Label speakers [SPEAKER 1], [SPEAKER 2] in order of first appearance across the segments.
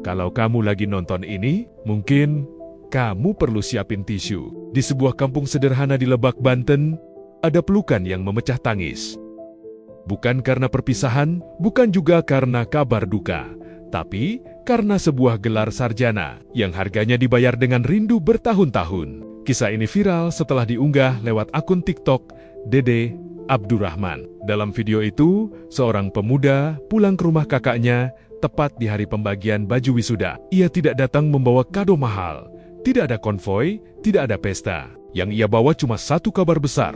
[SPEAKER 1] Kalau kamu lagi nonton ini, mungkin kamu perlu siapin tisu. Di sebuah kampung sederhana di Lebak, Banten, ada pelukan yang memecah tangis. Bukan karena perpisahan, bukan juga karena kabar duka, tapi karena sebuah gelar sarjana yang harganya dibayar dengan rindu bertahun-tahun. Kisah ini viral setelah diunggah lewat akun TikTok Dede Abdurrahman. Dalam video itu, seorang pemuda pulang ke rumah kakaknya tepat di hari pembagian baju wisuda. Ia tidak datang membawa kado mahal. Tidak ada konvoi, tidak ada pesta. Yang ia bawa cuma satu kabar besar.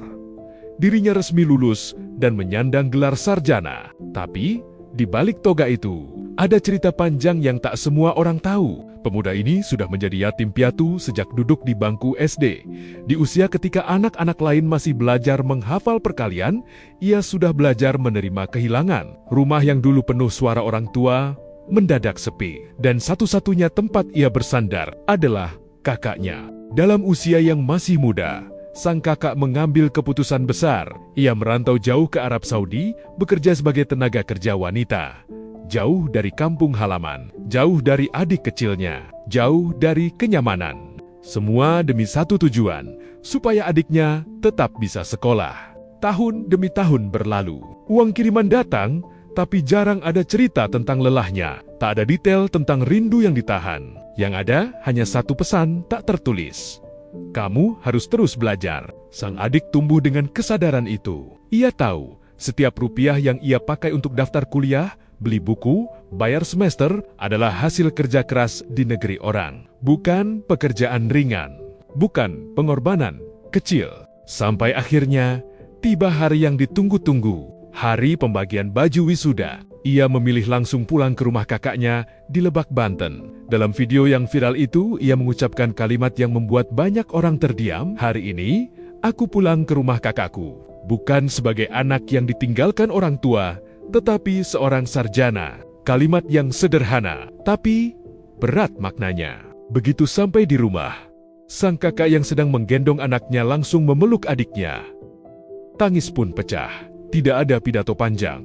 [SPEAKER 1] Dirinya resmi lulus dan menyandang gelar sarjana. Tapi, di balik toga itu, ada cerita panjang yang tak semua orang tahu. Pemuda ini sudah menjadi yatim piatu sejak duduk di bangku SD. Di usia ketika anak-anak lain masih belajar menghafal perkalian, ia sudah belajar menerima kehilangan. Rumah yang dulu penuh suara orang tua mendadak sepi. Dan satu-satunya tempat ia bersandar adalah kakaknya. Dalam usia yang masih muda, sang kakak mengambil keputusan besar. Ia merantau jauh ke Arab Saudi, bekerja sebagai tenaga kerja wanita. Jauh dari kampung halaman, jauh dari adik kecilnya, jauh dari kenyamanan. Semua demi satu tujuan, supaya adiknya tetap bisa sekolah. Tahun demi tahun berlalu, uang kiriman datang, tapi jarang ada cerita tentang lelahnya. Tak ada detail tentang rindu yang ditahan. Yang ada hanya satu pesan tak tertulis. Kamu harus terus belajar. Sang adik tumbuh dengan kesadaran itu. Ia tahu, setiap rupiah yang ia pakai untuk daftar kuliah, beli buku, bayar semester adalah hasil kerja keras di negeri orang. Bukan pekerjaan ringan. Bukan pengorbanan kecil. Sampai akhirnya, tiba hari yang ditunggu-tunggu. Hari pembagian baju wisuda. Ia memilih langsung pulang ke rumah kakaknya di Lebak, Banten. Dalam video yang viral itu, ia mengucapkan kalimat yang membuat banyak orang terdiam. Hari ini, aku pulang ke rumah kakakku. Bukan sebagai anak yang ditinggalkan orang tua, tetapi seorang sarjana. Kalimat yang sederhana, tapi berat maknanya. Begitu sampai di rumah, sang kakak yang sedang menggendong anaknya langsung memeluk adiknya. Tangis pun pecah. Tidak ada pidato panjang.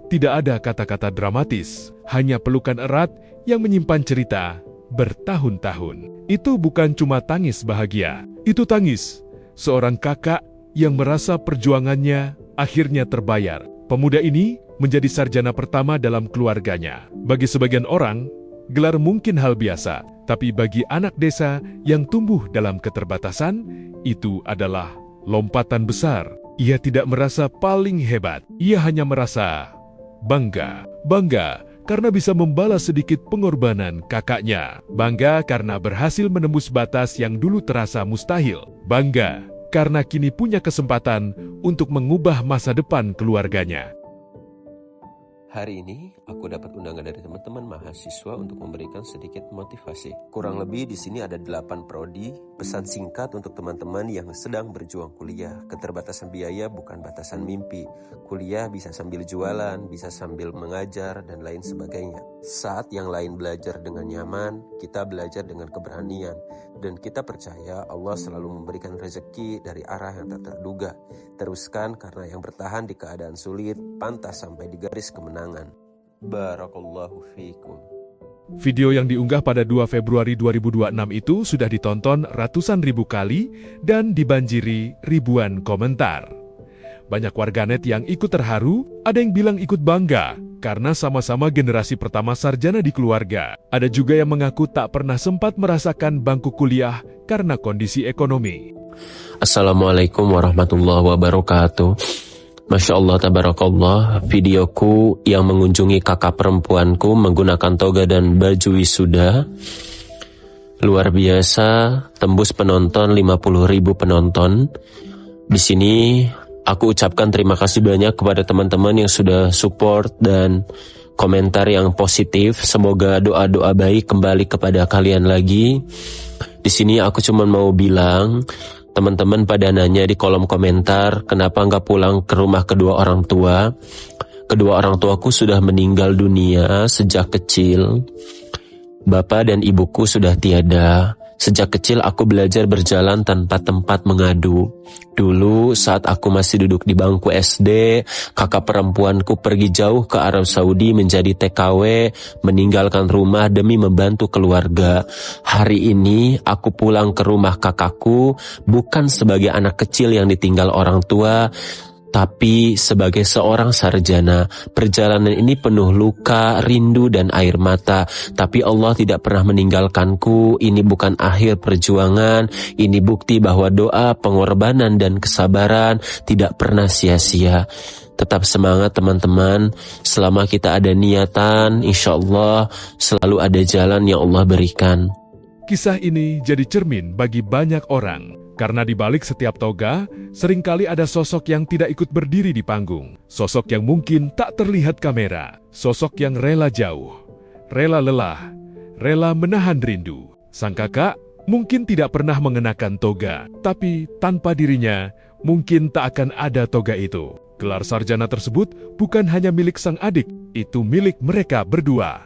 [SPEAKER 1] Tidak ada kata-kata dramatis, hanya pelukan erat yang menyimpan cerita bertahun-tahun. Itu bukan cuma tangis bahagia, itu tangis seorang kakak yang merasa perjuangannya akhirnya terbayar. Pemuda ini menjadi sarjana pertama dalam keluarganya. Bagi sebagian orang, gelar mungkin hal biasa, tapi bagi anak desa yang tumbuh dalam keterbatasan, itu adalah lompatan besar. Ia tidak merasa paling hebat, ia hanya merasa bangga karena bisa membalas sedikit pengorbanan kakaknya. Bangga karena berhasil menembus batas yang dulu terasa mustahil. Bangga karena kini punya kesempatan untuk mengubah masa depan keluarganya.
[SPEAKER 2] Hari ini aku dapat undangan dari teman-teman mahasiswa untuk memberikan sedikit motivasi. Kurang lebih di sini ada 8 prodi, pesan singkat untuk teman-teman yang sedang berjuang kuliah. Keterbatasan biaya bukan batasan mimpi. Kuliah bisa sambil jualan, bisa sambil mengajar, dan lain sebagainya. Saat yang lain belajar dengan nyaman, kita belajar dengan keberanian. Dan kita percaya Allah selalu memberikan rezeki dari arah yang tak terduga. Teruskan karena yang bertahan di keadaan sulit, pantas sampai di garis kemenangan. Barakallahu fiikum.
[SPEAKER 1] Video yang diunggah pada 2 Februari 2026 itu sudah ditonton ratusan ribu kali dan dibanjiri ribuan komentar. Banyak warganet yang ikut terharu, ada yang bilang ikut bangga, karena sama-sama generasi pertama sarjana di keluarga. Ada juga yang mengaku tak pernah sempat merasakan bangku kuliah karena kondisi ekonomi.
[SPEAKER 3] Assalamualaikum warahmatullahi wabarakatuh. Masya Allah, tabarakallah, videoku yang mengunjungi kakak perempuanku menggunakan toga dan baju wisuda luar biasa, tembus penonton 50.000 penonton. Di sini aku ucapkan terima kasih banyak kepada teman-teman yang sudah support dan komentar yang positif. Semoga doa-doa baik kembali kepada kalian lagi. Di sini aku cuma mau bilang, teman-teman pada nanya di kolom komentar, kenapa nggak pulang ke rumah kedua orang tua? Kedua orang tuaku sudah meninggal dunia sejak kecil. Bapak dan ibuku sudah tiada. Sejak kecil aku belajar berjalan tanpa tempat mengadu. Dulu saat aku masih duduk di bangku SD, kakak perempuanku pergi jauh ke Arab Saudi menjadi TKW, meninggalkan rumah demi membantu keluarga. Hari ini aku pulang ke rumah kakakku bukan sebagai anak kecil yang ditinggal orang tua, tapi sebagai seorang sarjana. Perjalanan ini penuh luka, rindu, dan air mata. Tapi Allah tidak pernah meninggalkanku. Ini bukan akhir perjuangan. Ini bukti bahwa doa, pengorbanan, dan kesabaran tidak pernah sia-sia. Tetap semangat teman-teman. Selama kita ada niatan, insya Allah selalu ada jalan yang Allah berikan.
[SPEAKER 1] Kisah ini jadi cermin bagi banyak orang. Karena di balik setiap toga, seringkali ada sosok yang tidak ikut berdiri di panggung. Sosok yang mungkin tak terlihat kamera. Sosok yang rela jauh, rela lelah, rela menahan rindu. Sang kakak mungkin tidak pernah mengenakan toga, tapi tanpa dirinya, mungkin tak akan ada toga itu. Gelar sarjana tersebut bukan hanya milik sang adik, itu milik mereka berdua.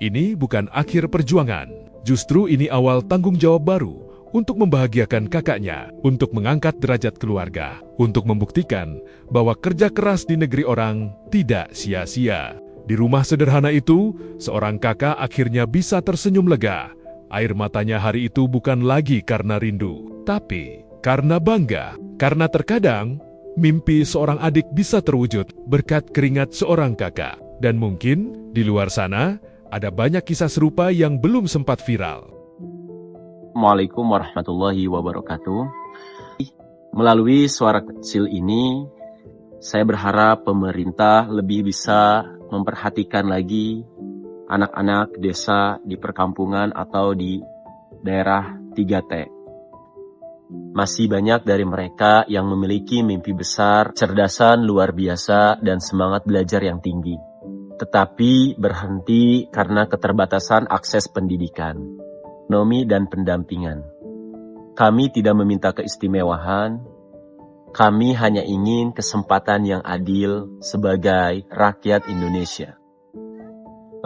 [SPEAKER 1] Ini bukan akhir perjuangan, justru ini awal tanggung jawab baru untuk membahagiakan kakaknya, untuk mengangkat derajat keluarga, untuk membuktikan bahwa kerja keras di negeri orang tidak sia-sia. Di rumah sederhana itu, seorang kakak akhirnya bisa tersenyum lega. Air matanya hari itu bukan lagi karena rindu, tapi karena bangga. Karena terkadang, mimpi seorang adik bisa terwujud berkat keringat seorang kakak. Dan mungkin di luar sana, ada banyak kisah serupa yang belum sempat viral.
[SPEAKER 3] Assalamualaikum warahmatullahi wabarakatuh. Melalui suara kecil ini, saya berharap pemerintah lebih bisa memperhatikan lagi anak-anak desa di perkampungan atau di daerah 3T. Masih banyak dari mereka yang memiliki mimpi besar, cerdasan luar biasa, dan semangat belajar yang tinggi. Tetapi berhenti karena keterbatasan akses pendidikan, ekonomi, dan pendampingan. Kami tidak meminta keistimewaan, kami hanya ingin kesempatan yang adil sebagai rakyat Indonesia.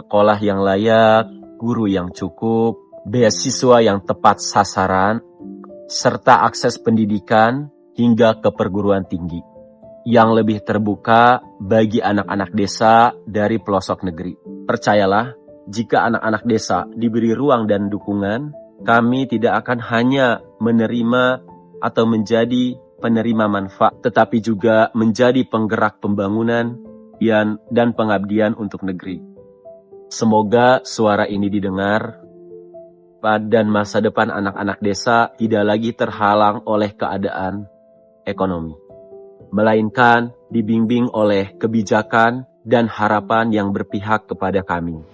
[SPEAKER 3] Sekolah yang layak, guru yang cukup, beasiswa yang tepat sasaran, serta akses pendidikan hingga ke perguruan tinggi yang lebih terbuka bagi anak-anak desa dari pelosok negeri. Percayalah, jika anak-anak desa diberi ruang dan dukungan, kami tidak akan hanya menerima atau menjadi penerima manfaat, tetapi juga menjadi penggerak pembangunan dan pengabdian untuk negeri. Semoga suara ini didengar, dan masa depan anak-anak desa tidak lagi terhalang oleh keadaan ekonomi, melainkan dibimbing oleh kebijakan dan harapan yang berpihak kepada kami.